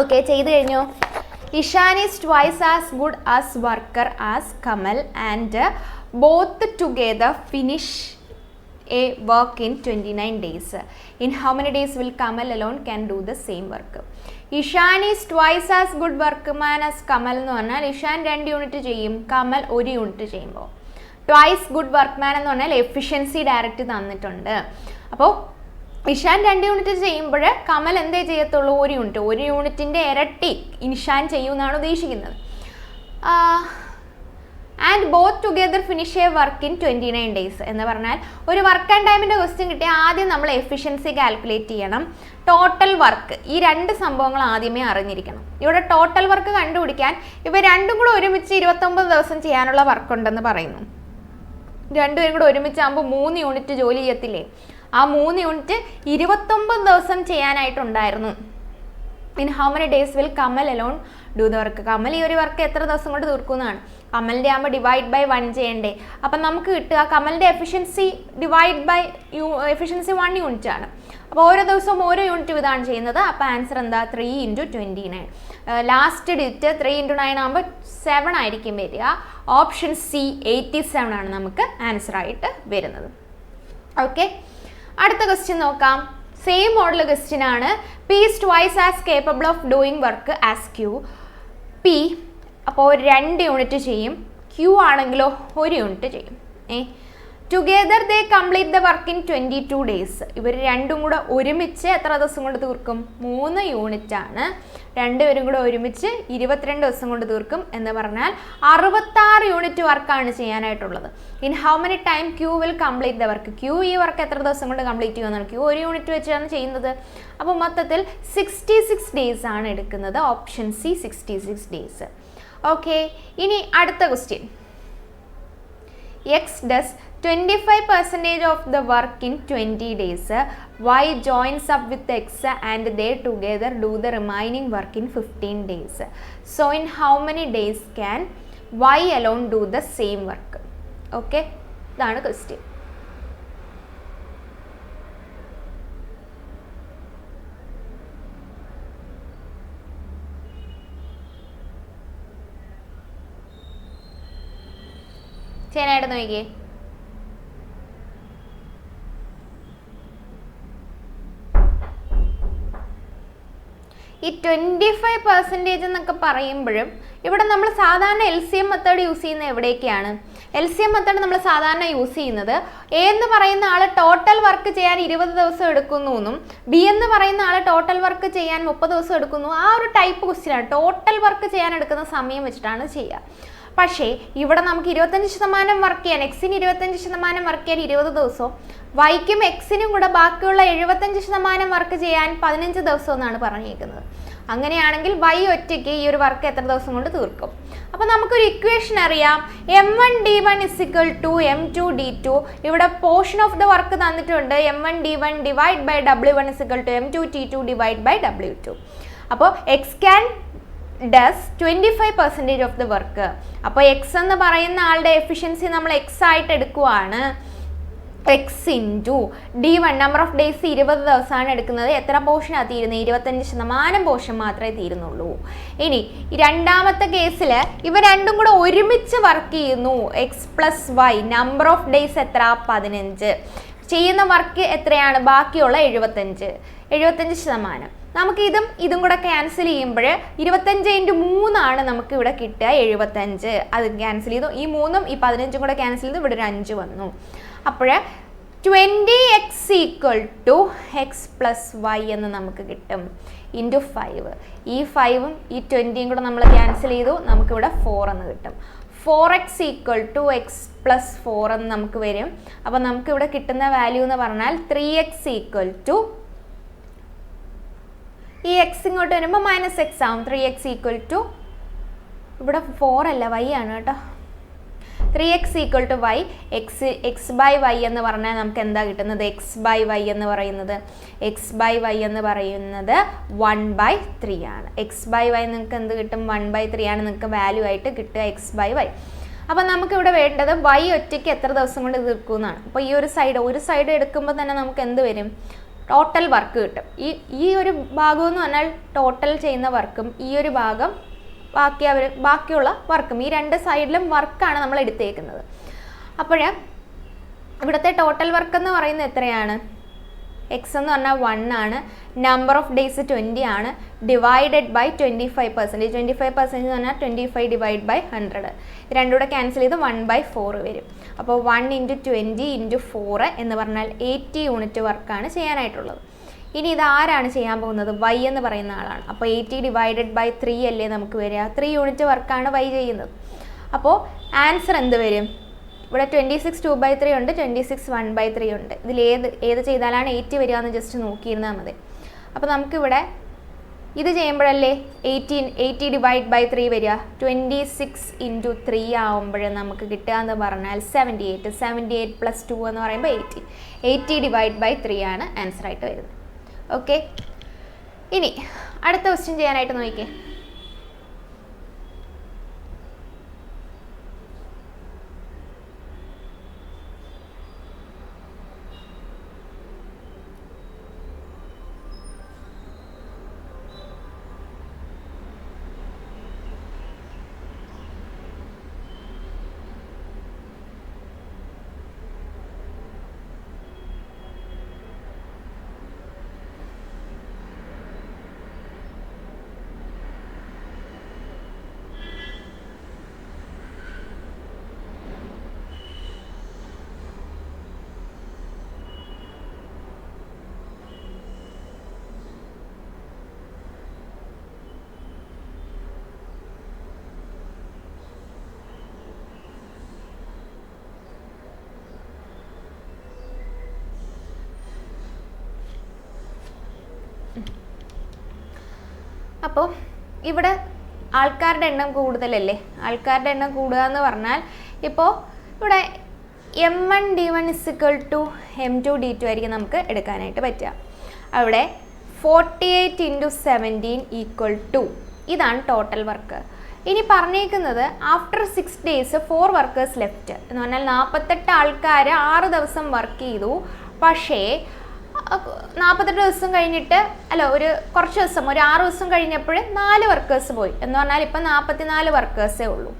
ഓക്കെ, ചെയ്ത് കഴിഞ്ഞു. Ishan is twice as good as worker as Kamal and both together finish A work in 29 days. In how many days will Kamal alone can do the same work? Ishan is twice as good workman as Kamal എന്ന് പറഞ്ഞാൽ ഇഷാൻ 2 യൂണിറ്റ് ചെയ്യും, കമൽ 1 യൂണിറ്റ് ചെയ്യുമ്പോൾ. ട്വൈസ് ഗുഡ് വർക്ക്മാൻ എന്ന് പറഞ്ഞാൽ എഫിഷ്യൻസി ഡയറക്റ്റ് തന്നിട്ടുണ്ട്. അപ്പോൾ ഇഷാൻ 2 യൂണിറ്റ് ചെയ്യുമ്പോൾ കമൽ എന്തേ ചെയ്യത്തുള്ളൂ? 1 യൂണിറ്റ്. 1 യൂണിറ്റിൻ്റെ ഇരട്ടി ഇഷാൻ ചെയ്യുമെന്നാണ് ഉദ്ദേശിക്കുന്നത്. And both together finish A work in 29 days എന്ന് പറഞ്ഞാൽ ഒരു വർക്ക് ആൻഡ് ടൈമിൻ്റെ ക്വസ്റ്റ്യൻ കിട്ടിയാൽ ആദ്യം നമ്മൾ എഫിഷ്യൻസി കാൽക്കുലേറ്റ് ചെയ്യണം. ടോട്ടൽ വർക്ക്, ഈ 2 സംഭവങ്ങൾ ആദ്യമേ അറിഞ്ഞിരിക്കണം. ഇവിടെ ടോട്ടൽ വർക്ക് കണ്ടുപിടിക്കാൻ ഇവ രണ്ടും കൂടെ ഒരുമിച്ച് 29 ദിവസം ചെയ്യാനുള്ള വർക്കുണ്ടെന്ന് പറയുന്നു. രണ്ടുപേരും കൂടെ ഒരുമിച്ചാകുമ്പോൾ 3 യൂണിറ്റ് ജോലി ചെയ്യത്തില്ലേ? ആ 3 യൂണിറ്റ് 29 ദിവസം ചെയ്യാനായിട്ടുണ്ടായിരുന്നു. In how many days will Kamal alone do the work? Kamal ഈ ഒരു വർക്ക് എത്ര ദിവസം കൊണ്ട് തീർക്കുന്നതാണ്? കമലിൻ്റെ ആകുമ്പോൾ ഡിവൈഡ് ബൈ 1 ചെയ്യണ്ടേ? അപ്പം നമുക്ക് കിട്ടുക കമലിൻ്റെ efficiency divide by efficiency 1 unit ആണ്. അപ്പോൾ ഓരോ ദിവസവും ഓരോ യൂണിറ്റ് ഇതാണ് ചെയ്യുന്നത്. അപ്പോൾ ആൻസർ എന്താ? 3 × 29. ലാസ്റ്റ് ഡിജിറ്റ് 3 × 9 ആകുമ്പോൾ 7 ആയിരിക്കും വരിക. ഓപ്ഷൻ C 87 ആണ് നമുക്ക് ആൻസർ ആയിട്ട് വരുന്നത്. ഓക്കെ, അടുത്ത ക്വസ്റ്റ്യൻ നോക്കാം. സെയിം മോഡൽ ക്വസ്റ്റ്യൻ ആണ്. P is twice as capable of doing work as Q. P അപ്പോൾ 2 യൂണിറ്റ് ചെയ്യും, Q ആണെങ്കിലോ 1 യൂണിറ്റ് ചെയ്യും. Together they complete the work in 22 days. ഇവർ രണ്ടും കൂടെ ഒരുമിച്ച് എത്ര ദിവസം കൊണ്ട് തീർക്കും? 3 യൂണിറ്റ് ആണ്. രണ്ടുപേരും കൂടെ ഒരുമിച്ച് 22 ദിവസം കൊണ്ട് തീർക്കും എന്ന് പറഞ്ഞാൽ 66 യൂണിറ്റ് വർക്കാണ് ചെയ്യാനായിട്ടുള്ളത്. In how many time Q will complete the work? Q ഈ വർക്ക് എത്ര ദിവസം കൊണ്ട് കംപ്ലീറ്റ് ചെയ്യുന്നതാണ്? Q 1 യൂണിറ്റ് വെച്ചാണ് ചെയ്യുന്നത്. അപ്പോൾ മൊത്തത്തിൽ 66 ഡേയ്സ് ആണ് എടുക്കുന്നത്. Option C 66 days. ഓക്കെ, ഇനി അടുത്ത question. X does 25% of the work in 20 days. Y joins up with X and they together do the remaining work in 15 days. So in how many days can Y alone do the same work? Okay, that's the question. ചെയ്യാനായിട്ട് നോക്കിയേ. ഈ 25% എന്നൊക്കെ പറയുമ്പോഴും ഇവിടെ നമ്മൾ സാധാരണ LCM മെത്തേഡ് യൂസ് ചെയ്യുന്നത് എവിടേക്കാണ്? LCM മെത്തേഡ് നമ്മൾ സാധാരണ യൂസ് ചെയ്യുന്നത് A എന്ന് പറയുന്ന ആൾ ടോട്ടൽ വർക്ക് ചെയ്യാൻ 20 ദിവസം എടുക്കുന്നു എന്നും B എന്ന് പറയുന്ന ആൾ ടോട്ടൽ വർക്ക് ചെയ്യാൻ 30 ദിവസം എടുക്കുന്നു. ആ ഒരു ടൈപ്പ് ക്വസ്റ്റ്യൻ ആണ്. ടോട്ടൽ വർക്ക് ചെയ്യാൻ എടുക്കുന്ന സമയം വെച്ചിട്ടാണ് ചെയ്യുക. പക്ഷേ ഇവിടെ നമുക്ക് 25% വർക്ക് ചെയ്യാൻ, എക്സിന് 25% വർക്ക് ചെയ്യാൻ 20 ദിവസവും വൈക്കും എക്സിനും കൂടെ ബാക്കിയുള്ള 75% വർക്ക് ചെയ്യാൻ 15 ദിവസം എന്നാണ് പറഞ്ഞിരിക്കുന്നത്. അങ്ങനെയാണെങ്കിൽ വൈ ഒറ്റയ്ക്ക് ഈ ഒരു വർക്ക് എത്ര ദിവസം കൊണ്ട് തീർക്കും? അപ്പോൾ നമുക്കൊരു ഇക്വേഷൻ അറിയാം, m1d1 = m2d2. ഇവിടെ പോർഷൻ ഓഫ് ദ വർക്ക് തന്നിട്ടുണ്ട്, m1d1 divide by w1 = m2t2 divide by w2. അപ്പോൾ x can does 25% of the work. അപ്പോൾ എക്സ് എന്ന് പറയുന്ന ആളുടെ എഫിഷ്യൻസി നമ്മൾ എക്സ് ആയിട്ട് എടുക്കുവാണ്. X into d1 number of days 20 ദിവസമാണ് എടുക്കുന്നത്. എത്ര പോർഷനാണ് തീരുന്നത്? 25% പോർഷൻ മാത്രമേ തീരുന്നുള്ളൂ. ഇനി രണ്ടാമത്തെ കേസിൽ ഇവ രണ്ടും കൂടെ ഒരുമിച്ച് വർക്ക് ചെയ്യുന്നു. X plus Y number of days എത്ര? 15. ചെയ്യുന്ന വർക്ക് എത്രയാണ്? ബാക്കിയുള്ള 75%. നമുക്ക് ഇതും കൂടെ ക്യാൻസൽ ചെയ്യുമ്പോൾ 25 × 3 ആണ് നമുക്ക് ഇവിടെ കിട്ടുക 75. അത് ക്യാൻസൽ ചെയ്തു. ഈ 3ഉം ഈ 15ഉം കൂടെ ക്യാൻസൽ ചെയ്തു. ഇവിടെ ഒരു 5 വന്നു. അപ്പോൾ 20x = x + y എന്ന് നമുക്ക് കിട്ടും ഇൻറ്റു 5. ഈ 5ഉം ഈ 20യും കൂടെ നമ്മൾ ക്യാൻസൽ ചെയ്തു. നമുക്കിവിടെ 4 എന്ന് കിട്ടും. 4x = x + 4 എന്ന് നമുക്ക് വരും. അപ്പോൾ നമുക്കിവിടെ കിട്ടുന്ന വാല്യൂ എന്ന് പറഞ്ഞാൽ 3x = ഈ എക്സ് ഇങ്ങോട്ട് വരുമ്പോൾ -x ആവും. 3x = ഇവിടെ 4 അല്ല y ആണ് കേട്ടോ. 3x = y. x/y എന്ന് പറഞ്ഞാൽ നമുക്ക് എന്താ കിട്ടുന്നത്? x/y എന്ന് പറയുന്നത് 1/3 ആണ്. x/y നിങ്ങൾക്ക് എന്ത് കിട്ടും? 1/3 ആണ് നിങ്ങൾക്ക് വാല്യൂ ആയിട്ട് കിട്ടുക x/y. അപ്പോൾ നമുക്കിവിടെ വേണ്ടത് y ഒറ്റയ്ക്ക് എത്ര ദിവസം കൊണ്ട് തീർക്കുമെന്നാണ്. അപ്പോൾ ഈ ഒരു സൈഡ് എടുക്കുമ്പോൾ തന്നെ നമുക്ക് എന്ത് വരും? ടോട്ടൽ വർക്ക് കിട്ടും. ഈ ഒരു ഭാഗം എന്ന് പറഞ്ഞാൽ ടോട്ടൽ ചെയ്യുന്ന വർക്കും ഈ ഒരു ഭാഗം ബാക്കിയുള്ള വർക്കും, ഈ രണ്ട് സൈഡിലും വർക്കാണ് നമ്മൾ എടുത്തേക്കുന്നത്. അപ്പോൾ ഇവിടുത്തെ ടോട്ടൽ വർക്ക് എന്ന് പറയുന്നത് എത്രയാണ്? എക്സ് എന്ന് പറഞ്ഞാൽ 1 ആണ്. നമ്പർ ഓഫ് ഡേയ്സ് 20 ആണ്. Divided by 25%. 25% എന്ന് പറഞ്ഞാൽ 25 ഡിവൈഡ് ബൈ 100. രണ്ടും കൂടെ ക്യാൻസൽ ചെയ്ത് 1/4 വരും. അപ്പോൾ 1 × 20 × 4 എന്ന് പറഞ്ഞാൽ 80 യൂണിറ്റ് വർക്കാണ് ചെയ്യാനായിട്ടുള്ളത്. ഇനി ഇത് ആരാണ് ചെയ്യാൻ പോകുന്നത്? വൈ എന്ന് പറയുന്ന ആളാണ്. അപ്പോൾ 80 ഡിവൈഡഡ് ബൈ 3 അല്ലേ നമുക്ക് വരിക? 3 യൂണിറ്റ് വർക്കാണ് വൈ ചെയ്യുന്നത്. അപ്പോൾ ആൻസർ എന്ത് വരും? ഇവിടെ 26 2/3 ഉണ്ട്, 26 1/3 ഉണ്ട്. ഇതിൽ ഏത് ചെയ്താലാണ് 80 വരിക എന്ന് ജസ്റ്റ് നോക്കിയിരുന്നാൽ മതി. അപ്പോൾ നമുക്കിവിടെ ഇത് ചെയ്യുമ്പോഴല്ലേ 80 ഡിവൈഡ് ബൈ 3 വരിക. 26 × 3 ആവുമ്പോൾ നമുക്ക് കിട്ടുക എന്ന് പറഞ്ഞാൽ 78. 78 + 2 എന്ന് പറയുമ്പോൾ 80. 80 ഡിവൈഡ് ബൈ 3 ആണ് ആൻസർ ആയിട്ട് വരുന്നത്. ഓക്കെ, ഇനി അടുത്ത ക്വസ്റ്റ്യൻ ചെയ്യാനായിട്ട് നോക്കിക്കേ. അപ്പോൾ ഇവിടെ ആൾക്കാരുടെ എണ്ണം കൂടുതലല്ലേ? ആൾക്കാരുടെ എണ്ണം കൂടുക എന്ന് പറഞ്ഞാൽ ഇപ്പോൾ ഇവിടെ m1d1 = m2d2 ആയിരിക്കും നമുക്ക് എടുക്കാനായിട്ട് പറ്റുക. അവിടെ 48 × 17 = 2. ഇതാണ് ടോട്ടൽ വർക്ക്. ഇനി പറഞ്ഞേക്കുന്നത് ആഫ്റ്റർ 6 days 4 വർക്കേഴ്സ് ലെഫ്റ്റ് എന്ന് പറഞ്ഞാൽ 48 ആൾക്കാർ 6 ദിവസം വർക്ക് ചെയ്തു. പക്ഷേ 48 ദിവസം കഴിഞ്ഞിട്ട് ഒരു കുറച്ച് ദിവസം, ഒരു 6 ദിവസം കഴിഞ്ഞപ്പോൾ 4 വർക്കേഴ്സ് പോയി എന്ന് പറഞ്ഞാൽ ഇപ്പം 44 വർക്കേഴ്സേ ഉള്ളൂ.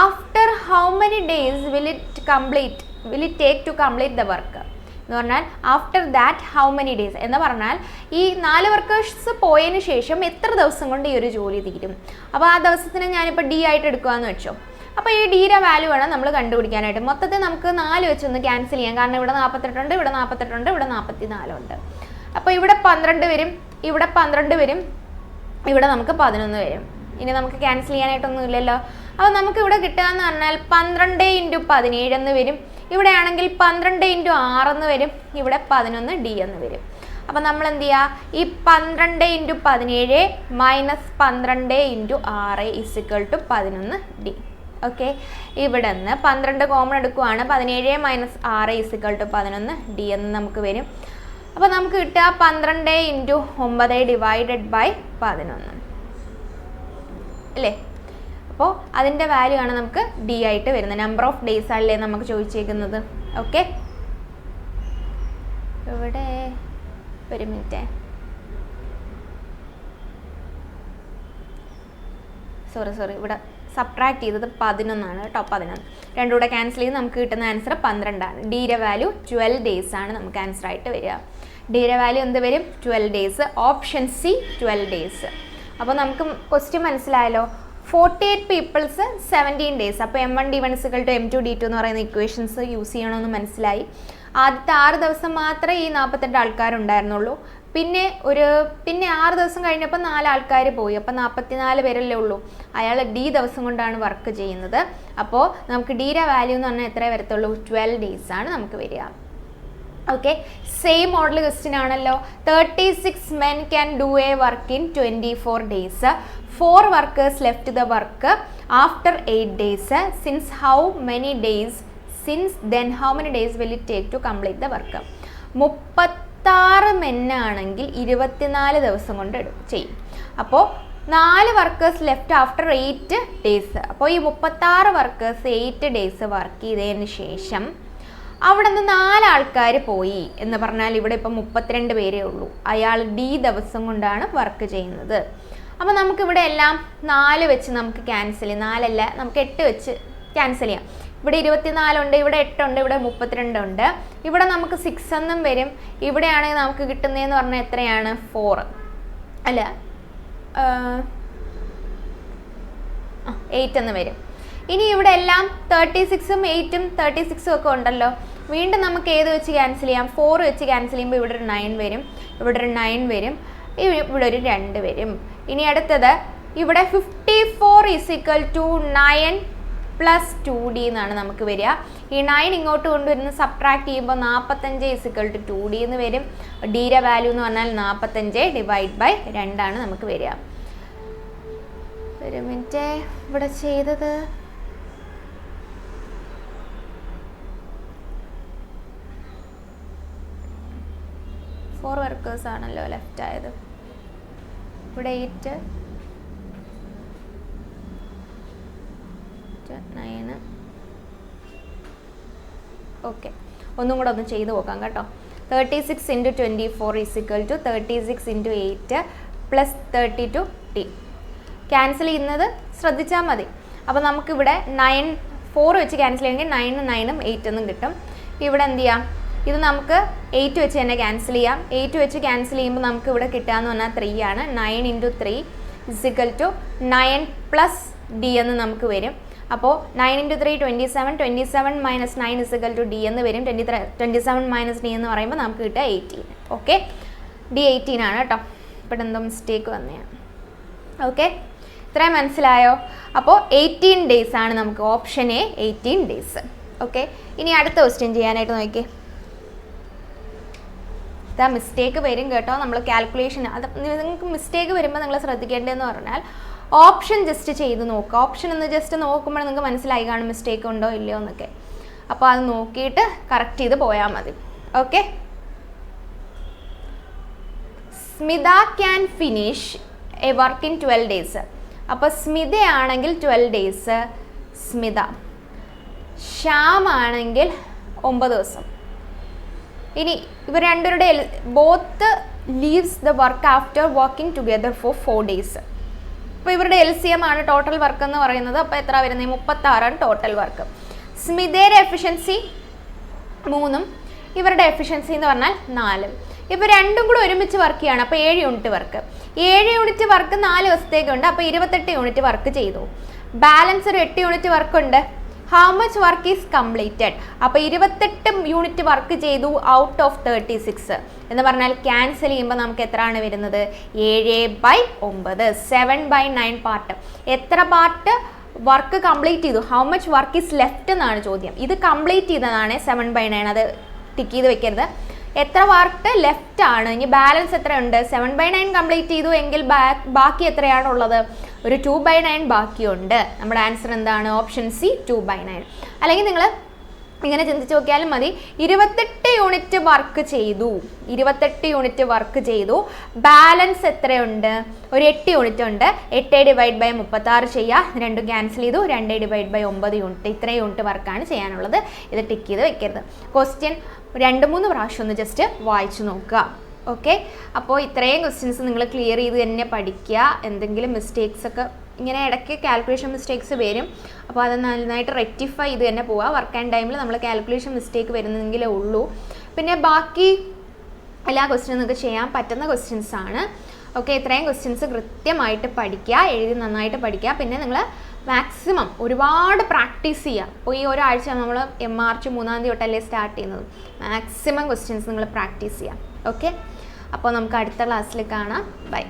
After how many days will it take to complete the work എന്ന് പറഞ്ഞാൽ after that how many days എന്ന് പറഞ്ഞാൽ ഈ 4 വർക്കേഴ്സ് പോയതിന് ശേഷം എത്ര ദിവസം കൊണ്ട് ഈ ഒരു ജോലി തീരും. അപ്പോൾ ആ ദിവസത്തിന് ഞാനിപ്പോൾ D ആയിട്ട് എടുക്കുകയെന്ന് വെച്ചോ. അപ്പോൾ ഈ ഡിയുടെ വാല്യൂ വേണം നമ്മൾ കണ്ടുപിടിക്കാനായിട്ട്. മൊത്തത്തിൽ നമുക്ക് 4 വെച്ചൊന്ന് ക്യാൻസൽ ചെയ്യാം. കാരണം ഇവിടെ 48 ഉണ്ട്, ഇവിടെ 48 ഉണ്ട്, ഇവിടെ 44 ഉണ്ട്. അപ്പോൾ ഇവിടെ 12 വരും, ഇവിടെ 12 വരും, ഇവിടെ നമുക്ക് 11 വരും. ഇനി നമുക്ക് ക്യാൻസൽ ചെയ്യാനായിട്ടൊന്നും ഇല്ലല്ലോ. അപ്പോൾ നമുക്ക് ഇവിടെ കിട്ടുക എന്ന് പറഞ്ഞാൽ 12 × 17 എന്ന് വരും. ഇവിടെ ആണെങ്കിൽ 12 × 6 എന്ന് വരും. ഇവിടെ 11D എന്ന് വരും. അപ്പോൾ നമ്മൾ എന്ത് ചെയ്യുക? ഈ 12 × 17 മൈനസ് 12 × 6 = 11D. ഓക്കെ, ഇവിടെ നിന്ന് 12 കോമൺ എടുക്കുവാണ്. 17 മൈനസ് 6 = 11D എന്ന് നമുക്ക് വരും. അപ്പോൾ നമുക്ക് കിട്ടുക 12 × 9 ഡിവൈഡഡ് ബൈ 11 അല്ലേ? അപ്പോൾ അതിൻ്റെ വാല്യൂ ആണ് നമുക്ക് D ആയിട്ട് വരുന്നത്. നമ്പർ ഓഫ് ഡേയ്സ് ആണല്ലേ നമുക്ക് ചോദിച്ചേക്കുന്നത്. ഓക്കെ, ഇവിടെ ഒരു മിനിറ്റ്, സോറി ഇവിടെ സബ്ട്രാക്ട് ചെയ്തത് 11 ആണ് കേട്ടോ. 11 രണ്ടും കൂടെ ക്യാൻസൽ ചെയ്ത് നമുക്ക് കിട്ടുന്ന ആൻസർ 12 ആണ്. ഡിയുടെ വാല്യൂ 12 ഡേയ്സ് ആണ് നമുക്ക് ആൻസർ ആയിട്ട് വരിക. ഡിയുടെ വാല്യൂ എന്ത് വരും? 12 ഡേയ്സ്. Option C 12 days. അപ്പോൾ നമുക്ക് ക്വസ്റ്റ്യൻ മനസ്സിലായല്ലോ. 48 പീപ്പിൾസ് 17 ഡേയ്സ്. അപ്പോൾ M1D1 = M2D2 എന്ന് പറയുന്ന ഇക്വേഷൻസ് യൂസ് ചെയ്യണമെന്ന് മനസ്സിലായി. ആദ്യത്തെ 6 ദിവസം മാത്രമേ ഈ 48 ആൾക്കാരുണ്ടായിരുന്നുള്ളൂ. പിന്നെ 6 ദിവസം കഴിഞ്ഞപ്പോൾ 4 ആൾക്കാർ പോയി. അപ്പോൾ 44 പേരല്ലേ ഉള്ളൂ. അയാൾ D ദിവസം കൊണ്ടാണ് വർക്ക് ചെയ്യുന്നത്. അപ്പോൾ നമുക്ക് ഡിയുടെ വാല്യൂ എന്ന് പറഞ്ഞാൽ എത്ര വരത്തുള്ളൂ? 12 ഡേയ്സ് ആണ് നമുക്ക് വരിക. ഓക്കെ, സെയിം മോഡൽ ക്വസ്റ്റ്യൻ ആണല്ലോ. 36 men can do a work in 24 days. 4 workers left the work after 8 days. Since then how many days will it take to complete the work? 36 മെന്നാണെങ്കിൽ 24 ദിവസം കൊണ്ട് ചെയ്യും. അപ്പോൾ 4 വർക്കേഴ്സ് ലെഫ്റ്റ് ആഫ്റ്റർ 8 ഡേയ്സ്. അപ്പോൾ ഈ 36 വർക്കേഴ്സ് 8 ഡേയ്സ് വർക്ക് ചെയ്തതിന് ശേഷം അവിടെ നിന്ന് 4 ആൾക്കാർ പോയി എന്ന് പറഞ്ഞാൽ ഇവിടെ ഇപ്പം 32 പേരേ ഉള്ളൂ. അയാൾ D ദിവസം കൊണ്ടാണ് വർക്ക് ചെയ്യുന്നത്. അപ്പോൾ നമുക്കിവിടെ എല്ലാം 4 വെച്ച് നമുക്ക് ക്യാൻസൽ ചെയ്യാം. 4 അല്ല, നമുക്ക് 8 വെച്ച് ക്യാൻസൽ ചെയ്യാം. ഇവിടെ 24 ഉണ്ട്, ഇവിടെ 8 ഉണ്ട്, ഇവിടെ 32 ഉണ്ട്. ഇവിടെ നമുക്ക് 6 എന്നും വരും. ഇവിടെയാണെങ്കിൽ നമുക്ക് കിട്ടുന്നതെന്ന് പറഞ്ഞാൽ എത്രയാണ്? 4 അല്ല 8 എന്ന് വരും. ഇനി ഇവിടെ എല്ലാം 36ഉം 8ഉം 36ഉം ഒക്കെ ഉണ്ടല്ലോ. വീണ്ടും നമുക്ക് ഏത് വെച്ച് ക്യാൻസൽ ചെയ്യാം? 4 വെച്ച് ക്യാൻസൽ ചെയ്യുമ്പോൾ ഇവിടെ ഒരു 9 വരും, ഇവിടെ ഒരു 9 വരും, ഇവിടെ ഒരു 2 വരും. ഇനി അടുത്തത് ഇവിടെ 54 = 9 + 2D എന്നാണ് നമുക്ക് വരിക. ഈ 9 ഇങ്ങോട്ട് കൊണ്ടുവരുന്ന സബ്ട്രാക്ട് ചെയ്യുമ്പോൾ 45 = 2D എന്ന് വരും. ഡിയുടെ വാല്യൂ എന്ന് പറഞ്ഞാൽ 45 ഡിവൈഡ് ബൈ 2 ആണ് നമുക്ക് വരിക. ഒരു മിനിറ്റ്, ഇവിടെ ചെയ്തത് ഫോർ വർക്കേഴ്സ് ആണല്ലോ ലെഫ്റ്റ് ആയത്. ഇവിടെ 8 9. ഓക്കെ, ഒന്നും കൂടെ ഒന്ന് ചെയ്ത് നോക്കാം കേട്ടോ. 36 × 24 = 36 × 8 + 32D. ക്യാൻസൽ ചെയ്യുന്നത് ശ്രദ്ധിച്ചാൽ മതി. അപ്പോൾ നമുക്കിവിടെ 4 വെച്ച് ക്യാൻസൽ ചെയ്യണമെങ്കിൽ 9 9ഉം 8 എന്നും കിട്ടും. ഇവിടെ എന്ത് ചെയ്യാം? ഇത് നമുക്ക് 8 വെച്ച് തന്നെ ക്യാൻസൽ ചെയ്യാം. 8 വെച്ച് ക്യാൻസൽ ചെയ്യുമ്പോൾ നമുക്ക് ഇവിടെ കിട്ടുകയെന്ന് പറഞ്ഞാൽ 3 ആണ്. 9 × 3 = 9 + D എന്ന് നമുക്ക് വരും. അപ്പോൾ 9 × 3 27, 27 - 9 = D എന്ന് വരും. 27 - D എന്ന് പറയുമ്പോൾ നമുക്ക് കിട്ടുക 18. ഓക്കെ, D 18 ആണ് കേട്ടോ. ഇവിടെ എന്തോ മിസ്റ്റേക്ക് വന്നതാണ്. ഓക്കെ, ഇത്രയും മനസ്സിലായോ? അപ്പോൾ 18 ഡേയ്സ് ആണ് നമുക്ക്. Option A 18 days. ഓക്കെ, ഇനി അടുത്ത ക്വസ്റ്റ്യൻ ചെയ്യാനായിട്ട് നോക്കി. ഇതാ മിസ്റ്റേക്ക് വരും കേട്ടോ. നമ്മൾ കാൽക്കുലേഷൻ അത് നിങ്ങൾക്ക് മിസ്റ്റേക്ക് വരുമ്പോൾ നിങ്ങൾ ശ്രദ്ധിക്കേണ്ടതെന്ന് പറഞ്ഞാൽ ഓപ്ഷൻ ജസ്റ്റ് ചെയ്ത് നോക്കുക. ഓപ്ഷൻ ഒന്ന് ജസ്റ്റ് നോക്കുമ്പോൾ നിങ്ങൾക്ക് മനസ്സിലായി കാണും മിസ്റ്റേക്ക് ഉണ്ടോ ഇല്ലയോ എന്നൊക്കെ. അപ്പോൾ അത് നോക്കിയിട്ട് കറക്റ്റ് ചെയ്ത് പോയാൽ മതി. Okay, Smitha can finish A work in 12 days. അപ്പോൾ സ്മിതയാണെങ്കിൽ 12 ഡേയ്സ് സ്മിത, ശ്യാം ആണെങ്കിൽ 9 ദിവസം. ഇനി ഇവർ രണ്ടുപേരുടെ both leaves the work after working together four 4 days. അപ്പോൾ ഇവരുടെ LCM ആണ് ടോട്ടൽ വർക്ക് എന്ന് പറയുന്നത്. അപ്പോൾ എത്ര വരുന്നത്? 36 ആണ് ടോട്ടൽ വർക്ക്. സ്മിതയുടെ എഫിഷ്യൻസി 3ഉം ഇവരുടെ എഫിഷ്യൻസി എന്ന് പറഞ്ഞാൽ 4. ഇപ്പോൾ രണ്ടും കൂടെ ഒരുമിച്ച് വർക്ക് ചെയ്യാണ്. അപ്പോൾ 7 യൂണിറ്റ് വർക്ക്. 7 unit work 4 ദിവസത്തേക്കുണ്ട്. അപ്പോൾ 28 യൂണിറ്റ് വർക്ക് ചെയ്തു. ബാലൻസ് ഒരു 8 യൂണിറ്റ് വർക്ക് ഉണ്ട്. How much work is completed? അപ്പോൾ 28 യൂണിറ്റ് വർക്ക് ചെയ്തു ഔട്ട് ഓഫ് 36 എന്ന് പറഞ്ഞാൽ ക്യാൻസൽ ചെയ്യുമ്പോൾ നമുക്ക് എത്രയാണ് വരുന്നത്? 7/9, 7/9 പാർട്ട്. എത്ര പാർട്ട്? വർക്ക് കംപ്ലീറ്റ് ചെയ്തു, how much work is left എന്നാണ് ചോദ്യം. ഇത് കംപ്ലീറ്റ് ചെയ്തതാണ് 7/9, അത് ടിക്ക് ചെയ്ത് വെക്കരുത്. എത്ര വർക്ക് ലെഫ്റ്റ് ആണ്, ഇനി ബാലൻസ് എത്രയുണ്ട്, 7/9 കംപ്ലീറ്റ് ചെയ്തു എങ്കിൽ ബാക്കി എത്രയാണുള്ളത്, ഒരു 2/9 ബാക്കിയുണ്ട്. നമ്മുടെ ആൻസർ എന്താണ്, ഓപ്ഷൻ സി 2/9. അല്ലെങ്കിൽ നിങ്ങൾ ഇങ്ങനെ ചിന്തിച്ച് നോക്കിയാലും മതി, 28 യൂണിറ്റ് വർക്ക് ചെയ്തു, 28 യൂണിറ്റ് വർക്ക് ചെയ്തു, ബാലൻസ് എത്രയുണ്ട്, ഒരു 8 യൂണിറ്റ് ഉണ്ട്. 8/36 ചെയ്യുക, രണ്ടും ക്യാൻസൽ ചെയ്തു, 2/9 യൂണിറ്റ്, ഇത്രയും യൂണിറ്റ് വർക്കാണ് ചെയ്യാനുള്ളത്. ഇത് ടിക്ക് ചെയ്ത് വെക്കരുത്. ക്വസ്റ്റ്യൻ 2-3 പ്രാവശ്യം ഒന്ന് ജസ്റ്റ് വായിച്ചു നോക്കുക. ഓക്കെ, അപ്പോൾ ഇത്രയും ക്വസ്റ്റ്യൻസ് നിങ്ങൾ ക്ലിയർ ചെയ്ത് തന്നെ പഠിക്കുക. എന്തെങ്കിലും മിസ്റ്റേക്സ് ഒക്കെ ഇങ്ങനെ ഇടയ്ക്ക് കാൽക്കുലേഷൻ മിസ്റ്റേക്സ് വരും, അപ്പോൾ അത് നന്നായിട്ട് റെക്ടിഫൈ ചെയ്ത് തന്നെ പോവുക. വർക്ക് ആൻഡ് ടൈമിൽ നമ്മൾ കാൽക്കുലേഷൻ മിസ്റ്റേക്ക് വരുന്നെങ്കിലേ ഉള്ളൂ. പിന്നെ ബാക്കി എല്ലാ ക്വസ്റ്റ്യനും നിങ്ങൾക്ക് ചെയ്യാൻ പറ്റുന്ന ക്വസ്റ്റ്യൻസ് ആണ്. ഓക്കെ, ഇത്രയും ക്വസ്റ്റ്യൻസ് കൃത്യമായിട്ട് പഠിക്കുക, എഴുതി നന്നായിട്ട് പഠിക്കുക. പിന്നെ നിങ്ങൾ മാക്സിമം ഒരുപാട് പ്രാക്ടീസ് ചെയ്യുക. അപ്പോൾ ഈ ഒരാഴ്ച നമ്മൾ മാർച്ച് 3-ാം തീയതി തൊട്ടല്ലേ സ്റ്റാർട്ട് ചെയ്യുന്നത്, മാക്സിമം ക്വസ്റ്റ്യൻസ് നിങ്ങൾ പ്രാക്ടീസ് ചെയ്യുക. ഓക്കെ, അപ്പോൾ നമുക്ക് അടുത്ത ക്ലാസ്സിൽ കാണാം. ബൈ.